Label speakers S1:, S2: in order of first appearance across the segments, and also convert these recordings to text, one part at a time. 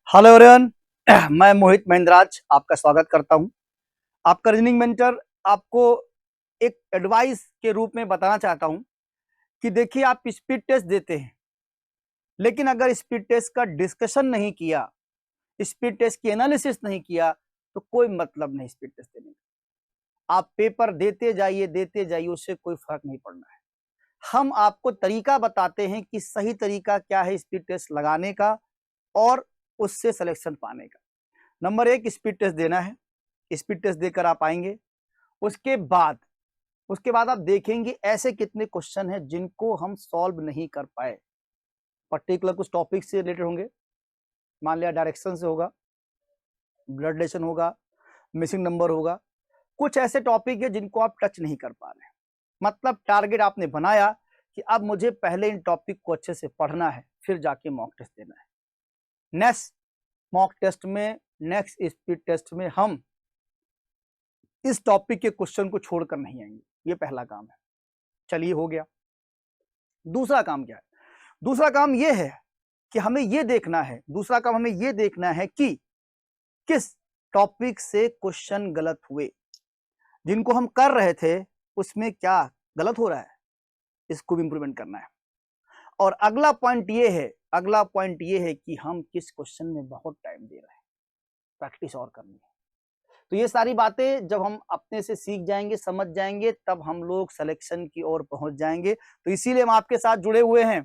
S1: Hello everyone. मैं मोहित महेंद्राज आपका स्वागत करता हूं। आपका रीजनिंग मेंटर आपको एक एडवाइस के रूप में बताना चाहता हूं कि देखिए, आप स्पीड टेस्ट देते हैं, लेकिन अगर स्पीड टेस्ट का डिस्कशन नहीं किया, स्पीड टेस्ट की एनालिसिस नहीं किया, तो कोई मतलब नहीं स्पीड टेस्ट देने का। आप पेपर देते जाइए, उससे कोई फर्क नहीं पड़ना है। हम आपको तरीका बताते हैं कि सही तरीका क्या है स्पीड टेस्ट लगाने का और उससे सिलेक्शन पाने का। नंबर एक, स्पीड टेस्ट देना है। स्पीड टेस्ट देकर आप आएंगे। उसके बाद आप देखेंगे ऐसे कितने क्वेश्चन हैं जिनको हम सॉल्व नहीं कर पाए। पर्टिकुलर कुछ टॉपिक से रिलेटेड होंगे, मान लिया डायरेक्शन से होगा, ब्लड रिलेशन होगा, मिसिंग नंबर होगा। कुछ ऐसे टॉपिक है जिनको आप टच नहीं कर पा रहे। मतलब टारगेट आपने बनाया कि अब मुझे पहले इन टॉपिक को अच्छे से पढ़ना है, फिर जाके मॉक टेस्ट देना है। नेक्स्ट मॉक टेस्ट में, नेक्स्ट स्पीड टेस्ट में हम इस टॉपिक के क्वेश्चन को छोड़कर नहीं आएंगे। ये पहला काम है। चलिए, हो गया। दूसरा काम क्या है? दूसरा काम ये है कि हमें ये देखना है, दूसरा काम हमें ये देखना है कि किस टॉपिक से क्वेश्चन गलत हुए। जिनको हम कर रहे थे उसमें क्या गलत हो रहा है, इसको भी इंप्रूवमेंट करना है। और अगला पॉइंट ये है कि हम किस क्वेश्चन में बहुत टाइम दे रहे हैं, प्रैक्टिस और करनी है। तो ये सारी बातें जब हम अपने से सीख जाएंगे, समझ जाएंगे, तब हम लोग सिलेक्शन की ओर पहुंच जाएंगे। तो इसीलिए हम आपके साथ जुड़े हुए हैं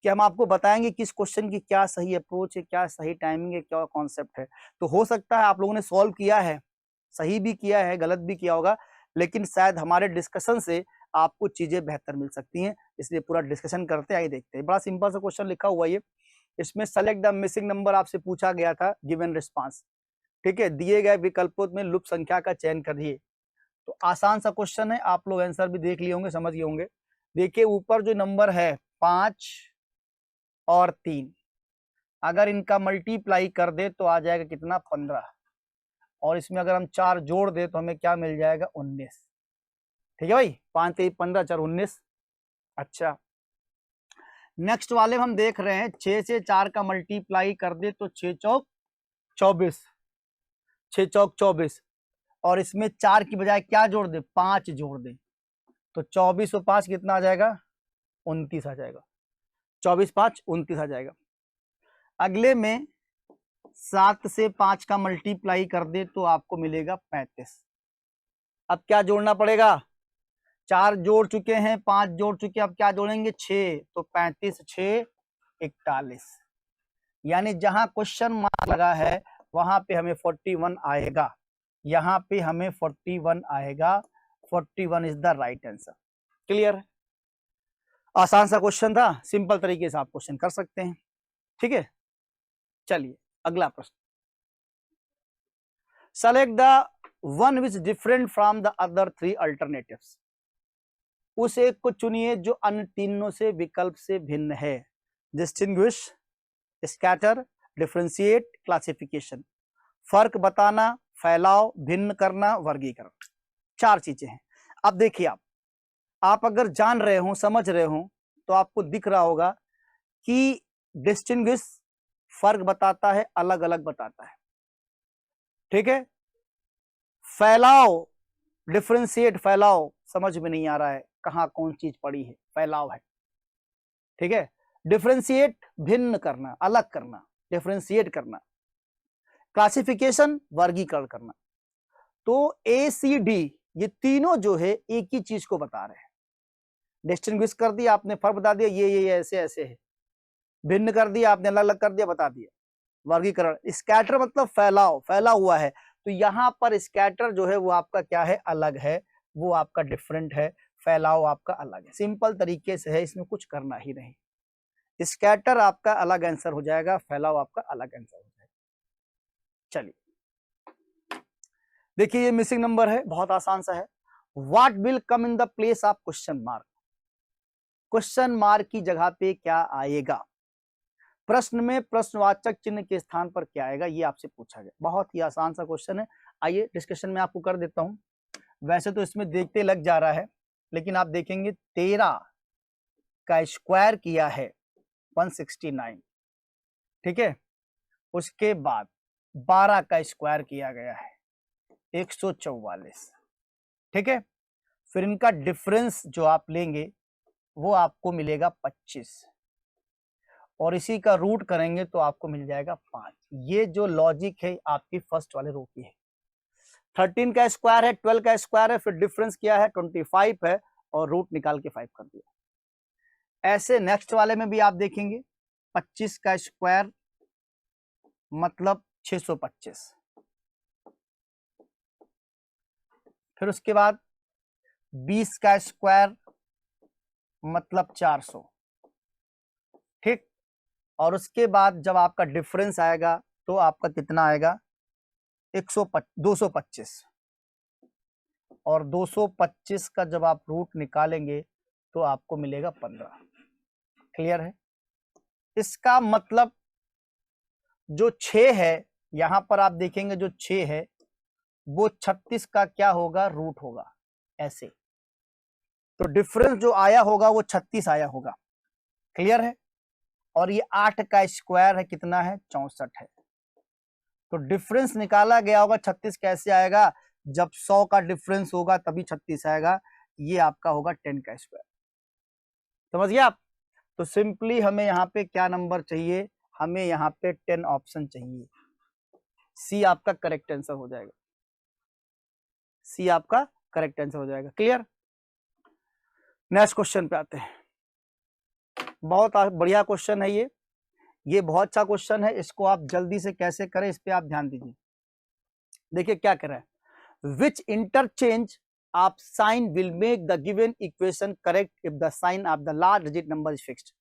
S1: कि हम आपको बताएंगे किस क्वेश्चन की क्या सही अप्रोच है, क्या सही टाइमिंग है, क्या कॉन्सेप्ट है। तो हो सकता है आप लोगों ने सॉल्व किया है, सही भी किया है, गलत भी किया होगा, लेकिन शायद हमारे डिस्कशन से आपको चीजें बेहतर मिल सकती हैं। इसलिए पूरा डिस्कशन करते आइए, देखते हैं। बड़ा सिंपल सा क्वेश्चन लिखा हुआ है। इसमें सेलेक्ट द मिसिंग नंबर आपसे पूछा गया था, गिवन रिस्पांस। ठीक है, दिए गए विकल्पों में लुप्त संख्या का चयन करिए। तो आसान सा क्वेश्चन है, आप लोग आंसर भी देख लिए होंगे, समझ गए होंगे। देखिए, ऊपर जो नंबर है 5 और 3, अगर इनका मल्टीप्लाई कर दे तो आ जाएगा कितना, 15। और इसमें अगर हम 4 जोड़ दे तो हमें क्या मिल जाएगा, 19। ठीक है भाई, 5 3 15 4 19। अच्छा, नेक्स्ट वाले हम देख रहे हैं 6 से 4 का मल्टीप्लाई कर दे तो 6 चौक 24, 6 चौक 24। और इसमें 4 की बजाय क्या जोड़ दे, 5 जोड़ दे, तो 24 और 5 कितना आ जाएगा, 29 आ जाएगा। 24 5 29 आ जाएगा। अगले में 7 से 5 का मल्टीप्लाई कर दे तो आपको मिलेगा 35। अब क्या जोड़ना पड़ेगा, 4 जोड़ चुके हैं, 5 जोड़ चुके हैं, अब क्या जोड़ेंगे, 6, तो 35 6 41। यानी जहां क्वेश्चन मार्क लगा है वहां पे हमें 41 आएगा, यहाँ पे हमें 41 आएगा। 41 is the right answer. Clear है? आसान सा क्वेश्चन था, सिंपल तरीके से आप क्वेश्चन कर सकते हैं। ठीक है, चलिए अगला प्रश्न। Select the one which different from the other 3 alternatives. उस एक को चुनिए जो अन्य तीनों से विकल्प से भिन्न है। Distinguish, scatter, differentiate, classification. फर्क बताना, फैलाव, भिन्न करना, वर्गीकरण। 4 चीजें हैं। अब देखिए, आप अगर जान रहे हो, समझ रहे हो, तो आपको दिख रहा होगा कि डिस्टिंग्विश फर्क बताता है, अलग अलग बताता है। ठीक है, फैलाव, डिफरेंशिएट, फैलाव समझ में नहीं आ रहा है, कहां कौन चीज पड़ी है, फैलाव है। ठीक है, डिफरेंशिएट भिन्न करना, अलग करना, डिफरेंशिएट करना। क्लासिफिकेशन वर्गीकरण करना। तो ए सी डी ये तीनों जो है एक ही चीज को बता रहे हैं। डिस्टिंग्विश कर दिया आपने, फर्क बता दिया, ये ऐसे ऐसे है। भिन्न कर दिया आपने, अलग अलग कर दिया, बता दिया। वर्गीकरण, स्कैटर मतलब फैलाव, फैला हुआ है। तो यहां पर स्कैटर जो है वो आपका क्या है, अलग है, वो आपका डिफरेंट है, फैलाव आपका अलग है। सिंपल तरीके से है, इसमें कुछ करना ही नहीं। स्कैटर आपका अलग आंसर हो जाएगा, फैलाव आपका अलग आंसर हो जाएगा। चलिए देखिए, ये मिसिंग नंबर है, बहुत आसान सा है। What will come in the place of question mark. Question mark की जगह पे क्या आएगा, प्रश्न में प्रश्नवाचक चिन्ह के स्थान पर क्या आएगा, ये आपसे पूछा गया। बहुत ही आसान सा क्वेश्चन है। आइए डिस्कशन में आपको कर देता हूं। वैसे तो इसमें देखते लग जा रहा है, लेकिन आप देखेंगे 13 का स्क्वायर किया है 169। ठीक है, उसके बाद 12 का स्क्वायर किया गया है 144, ठीक है। फिर इनका डिफरेंस जो आप लेंगे वो आपको मिलेगा 25 और इसी का रूट करेंगे तो आपको मिल जाएगा 5। ये जो लॉजिक है आपकी फर्स्ट वाले रो की है। 13 का स्क्वायर है, 12 का स्क्वायर है, फिर डिफरेंस क्या है 25 है और रूट निकाल के 5 कर दिया। ऐसे नेक्स्ट वाले में भी आप देखेंगे 25 का स्क्वायर मतलब 625, फिर उसके बाद 20 का स्क्वायर मतलब 400, ठीक। और उसके बाद जब आपका डिफरेंस आएगा तो आपका कितना आएगा 225 और 225 का जब आप रूट निकालेंगे तो आपको मिलेगा 15। क्लियर है? इसका मतलब जो 6 है यहां पर आप देखेंगे जो 6 है वो 36 का क्या होगा रूट होगा ऐसे, तो डिफरेंस जो आया होगा वो 36 आया होगा। क्लियर है? और ये 8 का स्क्वायर है कितना है 64 है, तो डिफरेंस निकाला गया होगा 36 कैसे आएगा, जब 100 का डिफरेंस होगा तभी 36 आएगा। ये आपका होगा 10 का स्क्वायर। समझ गया आप? तो सिंपली हमें यहाँ पे क्या नंबर चाहिए, हमें यहाँ पे 10 ऑप्शन चाहिए। सी आपका करेक्ट आंसर हो जाएगा, सी आपका करेक्ट आंसर हो जाएगा। क्लियर? नेक्स्ट क्वेश्चन पे आते हैं। बहुत बढ़िया क्वेश्चन है ये बहुत अच्छा क्वेश्चन है। इसको आप जल्दी से कैसे करें इस पे आप ध्यान दीजिए। देखिए क्या कर रहा है, which interchange of sign will make the given equation correct if the sign of the last digit number is fixed.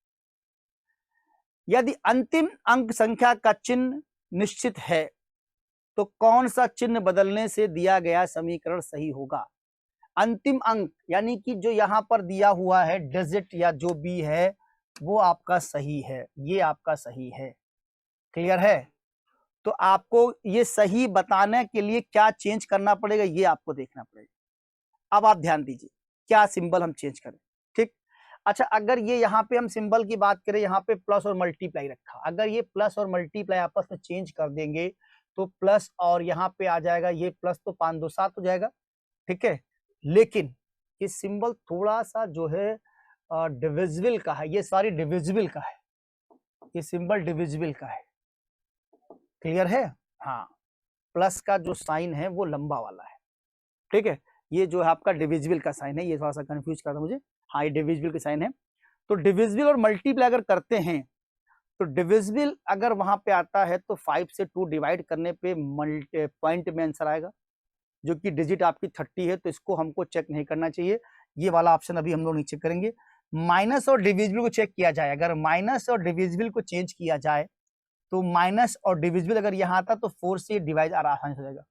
S1: यदि अंतिम अंक संख्या का चिन्ह निश्चित है तो कौन सा चिन्ह बदलने से दिया गया समीकरण सही होगा। अंतिम अंक यानी कि जो यहां पर दिया हुआ है डिजिट या जो भी है वो आपका सही है, ये आपका सही है। क्लियर है? तो आपको ये सही बताने के लिए क्या चेंज करना पड़ेगा ये आपको देखना पड़ेगा। अब आप ध्यान दीजिए क्या सिंबल हम चेंज करें, ठीक। अच्छा, अगर ये यहाँ पे हम सिंबल की बात करें, यहाँ पे प्लस और मल्टीप्लाई रखा, अगर ये प्लस और मल्टीप्लाई आपस में चेंज कर देंगे तो प्लस और यहाँ पे आ जाएगा ये प्लस, तो 5 2 7 हो जाएगा, ठीक है। लेकिन ये सिंबल थोड़ा सा जो है डिविजिबल का है, ये सारी डिविजिबल का है, ये सिंबल डिविजिबल का है। क्लियर है? हाँ, प्लस का जो साइन है वो लंबा वाला है, ठीक है। ये जो है आपका डिविजिबल का साइन है, ये थोड़ा सा कंफ्यूज कर रहा मुझे। हाँ, ये डिविजिबल का साइन है। तो डिविजिबल और मल्टीप्लाई अगर करते हैं तो डिविजिबल अगर वहां पे आता है तो 5 से 2 डिवाइड करने पे पॉइंट में आंसर आएगा, जो कि डिजिट आपकी 30 है, तो इसको हमको चेक नहीं करना चाहिए। ये वाला ऑप्शन अभी हम लोग नीचे करेंगे। माइनस और डिविजिबल को चेक किया जाए, अगर माइनस और डिविजिबल को चेंज किया जाए तो माइनस और डिविजिबल अगर यहाँ आता तो 4 से डिवाइड आसानी हो जाएगा,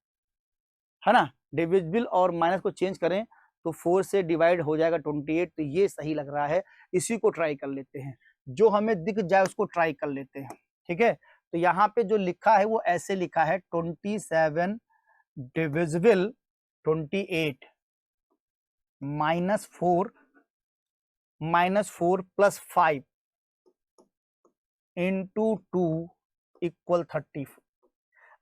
S1: है ना। डिविजिबल और माइनस को चेंज करें तो 4 से डिवाइड हो जाएगा 28, तो ये सही लग रहा है, इसी को ट्राई कर लेते हैं। जो हमें दिख जाए उसको ट्राई कर लेते हैं, ठीक है। तो यहाँ पे जो लिखा है वो ऐसे लिखा है 27 डिविजिबल 28 -4 प्लस 5 इंटू 2 इक्वल 30।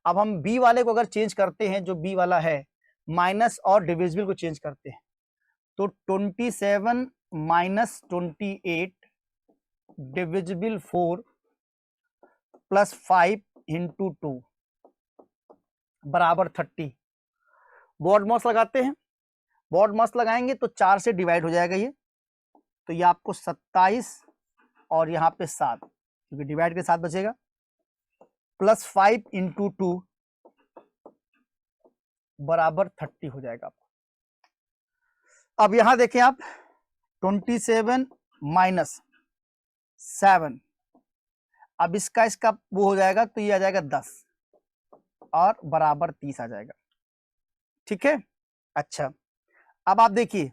S1: अब हम बी वाले को अगर चेंज करते हैं, जो बी वाला है माइनस और डिविजिबल को चेंज करते हैं तो 27 माइनस 28 डिविजिबल 4 प्लस 5 इंटू 2 बराबर 30। बोर्ड मॉस लगाते हैं, बोर्ड मॉस लगाएंगे तो 4 से डिवाइड हो जाएगा ये, तो ये आपको 27 और यहाँ पे 7, क्योंकि डिवाइड के साथ बचेगा, प्लस 5 इंटू 2 बराबर 30 हो जाएगा आपको। अब यहां देखें आप 27 माइनस 7, अब इसका वो हो जाएगा तो ये आ जाएगा 10 और बराबर 30 आ जाएगा, ठीक है। अच्छा, अब आप देखिए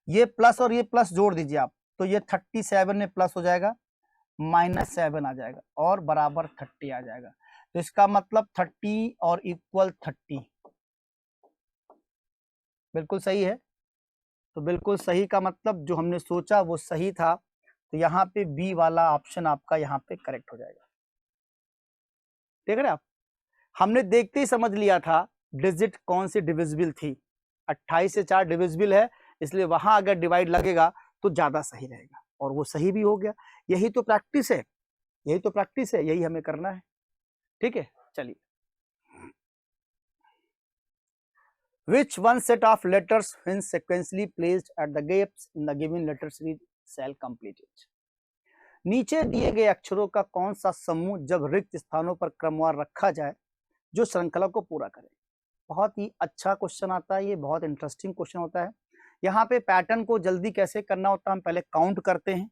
S1: ये प्लस और ये प्लस जोड़ दीजिए आप, तो ये 37 में प्लस हो जाएगा, -7 आ जाएगा और बराबर 30 आ जाएगा। तो इसका मतलब 30 और इक्वल 30 बिल्कुल सही है। तो बिल्कुल सही का मतलब जो हमने सोचा वो सही था, तो यहाँ पे बी वाला ऑप्शन आपका यहाँ पे करेक्ट हो जाएगा। देख रहे हैं आप, हमने देखते ही समझ लिया था डिजिट कौन सी डिविजिबल थी, 28 से 4 डिविजिबल है, इसलिए वहां अगर डिवाइड लगेगा तो ज्यादा सही रहेगा, और वो सही भी हो गया। यही तो प्रैक्टिस है, यही तो प्रैक्टिस है, यही हमें करना है। ठीक है, चलिए। Which one set of letters when sequentially placed at the gaps in the given letter series shall complete it? नीचे दिए गए अक्षरों का कौन सा समूह जब रिक्त स्थानों पर क्रमवार रखा जाए जो श्रृंखला को पूरा करे? बहुत ही अच्छा क्वेश्चन आता है, ये बहुत इंटरेस्टिंग क्वेश्चन होता है। यहाँ पे पैटर्न को जल्दी कैसे करना होता है, हम पहले काउंट करते हैं।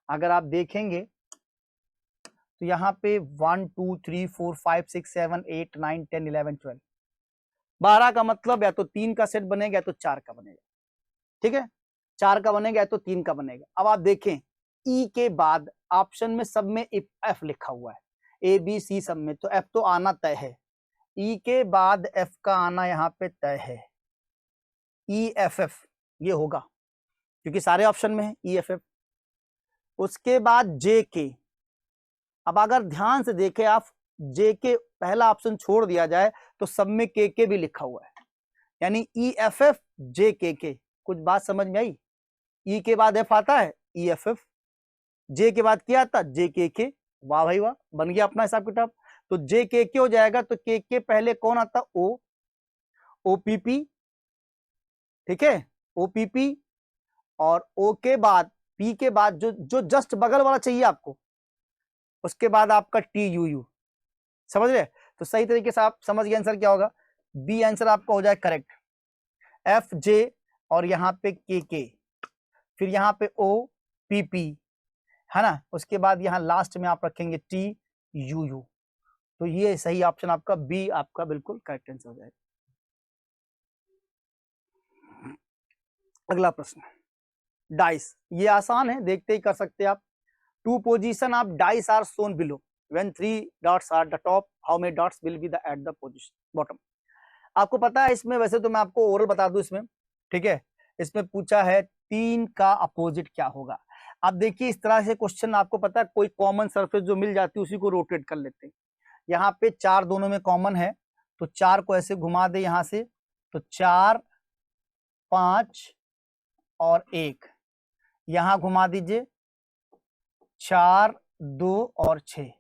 S1: अगर आप देखेंगे तो यहाँ पे 1 2 3 4 5 6 7 8 9 10 11 12 12 का मतलब या तो 3 का सेट बनेगा या तो 4 का बनेगा। ठीक है, 4 का बनेगा या तो 3 का बनेगा। अब आप देखें ई के बाद ऑप्शन में सब में एफ लिखा हुआ है, ए बी सी सब में, तो एफ तो आना तय है। ई के बाद एफ का आना यहाँ पे तय है, ई एफ एफ ये होगा क्योंकि सारे ऑप्शन में है ई एफ एफ। उसके बाद जे के, अब अगर ध्यान से देखें आप, जे के पहला ऑप्शन छोड़ दिया जाए तो सब में के भी लिखा हुआ है, यानी ई एफ एफ जे के। कुछ बात समझ में आई? ई के बाद एफ आता है ई एफ एफ, जे के बाद क्या आता जे के। वाह भाई वाह, बन गया अपना हिसाब किताब। तो जे के हो जाएगा, तो के पहले कौन आता? ओ, ओपीपी। ठीक है, ओपीपी, और ओ के बाद पी के बाद जो जस्ट बगल वाला चाहिए आपको, उसके बाद आपका टी यू यू। समझ रहे? तो सही तरीके से आप समझ गए आंसर क्या होगा, बी आंसर आपका हो जाए करेक्ट। एफ जे और यहाँ पे के, फिर यहाँ पे ओ पी पी, है ना, उसके बाद यहाँ लास्ट में आप रखेंगे टी यू यू। तो ये सही ऑप्शन आपका बी आपका बिल्कुल करेक्ट आंसर हो जाएगा। अगला प्रश्न, डाइस, ये आसान है, देखते ही कर सकते हैं आप। Two position of dice are shown below when 3 dots are the top, how many dots will be the at the position bottom. आपको पता है इसमें, वैसे तो मैं आपको ओरल बता दूं इसमें, ठीक है, इसमें पूछा है 3 का अपोजिट क्या होगा। अब देखिए इस तरह से क्वेश्चन, आपको पता है कोई कॉमन सरफेस जो मिल जाती है उसी को रोटेट कर लेते हैं। यहाँ पे 4 दोनों में कॉमन है, तो 4 को ऐसे घुमा दे यहाँ से, तो 4 5 और 1, यहां घुमा दीजिए 4 2 और 6।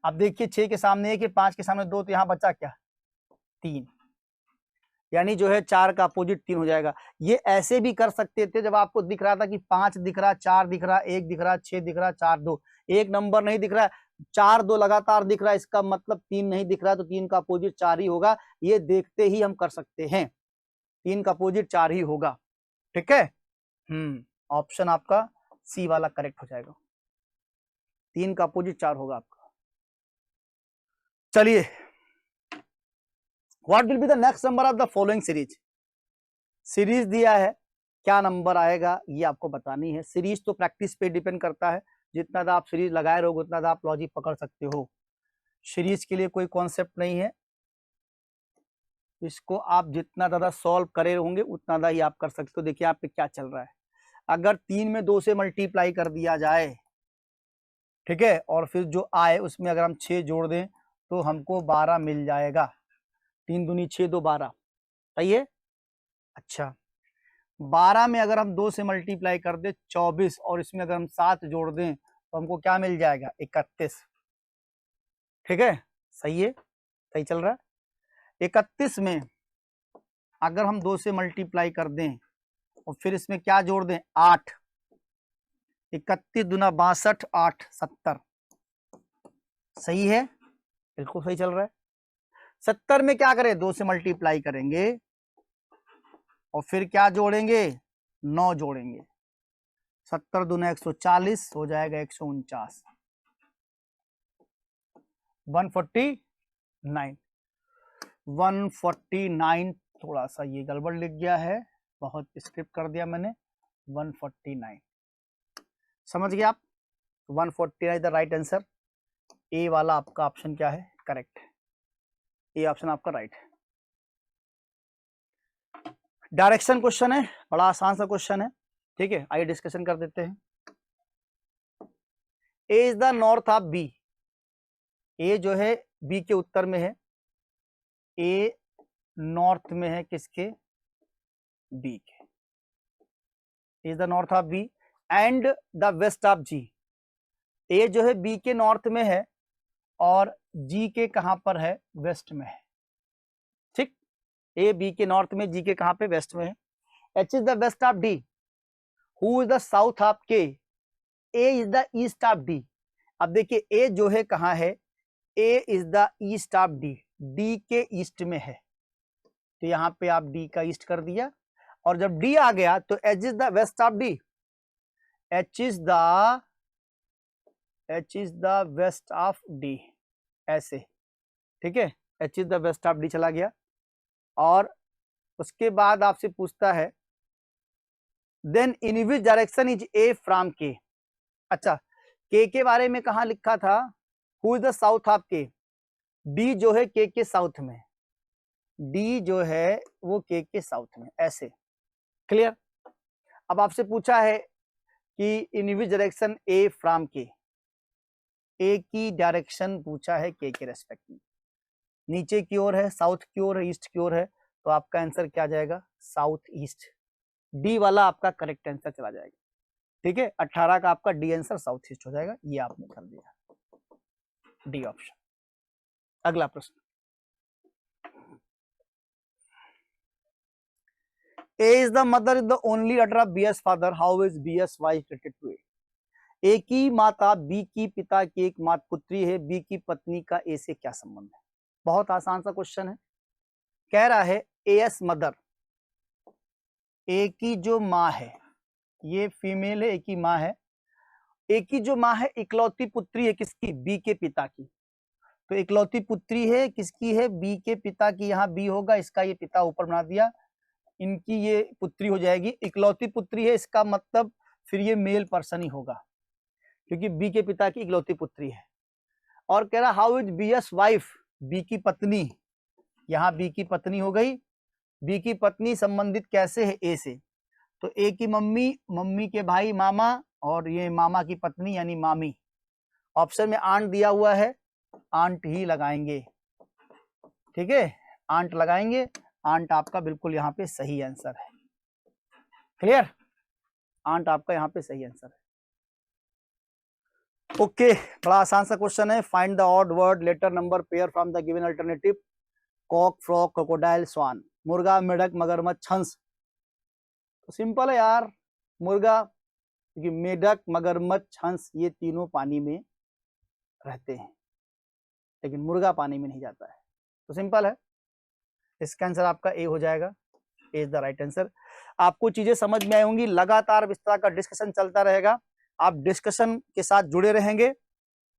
S1: अब देखिए 6 के सामने 1 है, 5 के सामने 2, तो यहां बचा क्या 3, यानी जो है 4 का अपोजिट 3 हो जाएगा। ये ऐसे भी कर सकते थे जब आपको दिख रहा था कि 5 दिख रहा, 4 दिख रहा, 1 दिख रहा, 6 दिख रहा, 4 2, एक नंबर नहीं दिख रहा, 4 2 लगातार दिख रहा है, इसका मतलब 3 नहीं दिख रहा, तो 3 का अपोजिट 4 ही होगा। ये देखते ही हम कर सकते हैं, 3 का अपोजिट 4 ही होगा। ठीक है, ऑप्शन आपका सी वाला करेक्ट हो जाएगा, 3 का अपोजिट 4 होगा आपका। चलिए, what will be the next number of the following series. Series दिया है, क्या नंबर आएगा ये आपको बतानी है। सीरीज तो प्रैक्टिस पे डिपेंड करता है, जितना ज़्यादा आप सीरीज लगाए रहोगे उतना ज़्यादा आप लॉजिक पकड़ सकते हो। सीरीज के लिए कोई कॉन्सेप्ट नहीं है, इसको आप जितना ज़्यादा सॉल्व करे होंगे उतना ज़्यादा ही आप कर सकते हो। देखिए आप पे क्या चल रहा है, अगर 3 में 2 से मल्टीप्लाई कर दिया जाए, ठीक है, और फिर जो आए उसमें अगर हम 6 जोड़ दें तो हमको 12 मिल जाएगा। 3 दूनी 6 2 12, सही है। अच्छा, 12 में अगर हम 2 से मल्टीप्लाई कर दें 24, और इसमें अगर हम 7 जोड़ दें तो हमको क्या मिल जाएगा 31। ठीक है, सही है, सही चल रहा है। 31 में अगर हम 2 से मल्टीप्लाई कर दें और फिर इसमें क्या जोड़ दें 8, 31 दूना 62, 8 70, सही है, बिल्कुल सही चल रहा है। 70 में क्या करें 2 से मल्टीप्लाई करेंगे और फिर क्या जोड़ेंगे 9 जोड़ेंगे, 70 दूना 140 हो जाएगा 149, 149। थोड़ा सा ये गड़बड़ लिख गया है, बहुत स्किप कर दिया मैंने, 149 समझ गए आप। 149 द राइट आंसर, ए वाला आपका ऑप्शन क्या है करेक्ट, ए ऑप्शन आपका राइट है। डायरेक्शन क्वेश्चन है, बड़ा आसान सा क्वेश्चन है, ठीक है, आइए डिस्कशन कर देते हैं। A is the north of B, A जो है बी के उत्तर में है, ए नॉर्थ में है किसके, बी के, is the north of B and the west of G. A जो है बी के नॉर्थ में है और जी के कहां पर है, वेस्ट में है। ठीक, ए बी के नॉर्थ में, जी के कहां पे, वेस्ट में है। H is the west of D, who is the south of K, A is the east of D. अब देखिए ए जो है कहां है, A is the east of D, D के ईस्ट में है, तो यहां पे आप डी का ईस्ट कर दिया। और जब डी आ गया तो H is the west of D, H is the west of D, ऐसे, ठीक है, H is the west of D चला गया। और उसके बाद आपसे पूछता है then in which direction is A from K. अच्छा, के बारे में कहा लिखा था, who is the south of K, D जो है के साउथ में, डी जो है वो के साउथ में, ऐसे, क्लियर। अब आपसे पूछा है कि इन विच डायरेक्शन ए फ्रॉम के, ए की डायरेक्शन पूछा है के रेस्पेक्ट में, नीचे की ओर है, साउथ की ओर है, ईस्ट की ओर है, तो आपका आंसर क्या जाएगा, साउथ ईस्ट। डी वाला आपका करेक्ट आंसर चला जाएगा, ठीक है। 18 का आपका डी आंसर साउथ ईस्ट हो जाएगा, ये आपने कर दिया, डी ऑप्शन। अगला प्रश्न, A is the mother is the only daughter of B.S. father. How is B.S. wife related to A? A की माता B की पिता की एक माता पुत्री है, B की पत्नी का A से क्या संबंध है। बहुत आसान सा क्वेश्चन है, कह रहा है AS मदर, A की जो माँ है, ये फीमेल है, A की माँ है, A की जो माँ है इकलौती पुत्री है किसकी, B के पिता की, तो इकलौती पुत्री है किसकी है, B के पिता की, यहाँ B होगा, इसका ये पिता ऊपर बना दिया, इनकी ये पुत्री हो जाएगी, इकलौती पुत्री है, इसका मतलब फिर ये मेल पर्सन ही होगा क्योंकि बी के पिता की इकलौती पुत्री है। और कह रहा how is B's wife, B की पत्नी, यहाँ बी की पत्नी हो गई, बी की पत्नी संबंधित कैसे है ए से, तो ए की मम्मी, मम्मी के भाई मामा, और ये मामा की पत्नी यानी मामी। ऑप्शन में आंट दिया हुआ है, आंट ही लगाएंगे, ठीक है, आंट लगाएंगे, आंट आपका बिल्कुल यहाँ पे सही आंसर है, क्लियर, आंट आपका यहाँ पे सही आंसर है। ओके, बड़ा आसान सा क्वेश्चन है, find the odd word letter number pair from the given alternative, cock frog crocodile swan, मुर्गा मेढक मगरमच्छ हंस। तो सिंपल है यार, मुर्गा, क्योंकि मेढक मगरमच्छ हंस ये तीनों पानी में रहते हैं लेकिन मुर्गा पानी में नहीं जाता है, तो सिंपल है, इसका आंसर आपका ए हो जाएगा, ए इज द राइट आंसर। आपको चीजें समझ में आई होंगी, लगातार इस तरह का डिस्कशन चलता रहेगा, आप डिस्कशन के साथ जुड़े रहेंगे,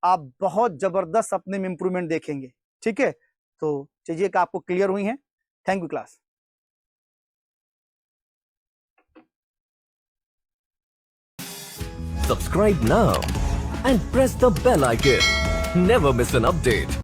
S1: आप बहुत जबरदस्त अपने में इंप्रूवमेंट देखेंगे, ठीक है। तो चीजें का आपको क्लियर हुई हैं, thank you class.
S2: Subscribe now and press the bell icon. Never miss an update.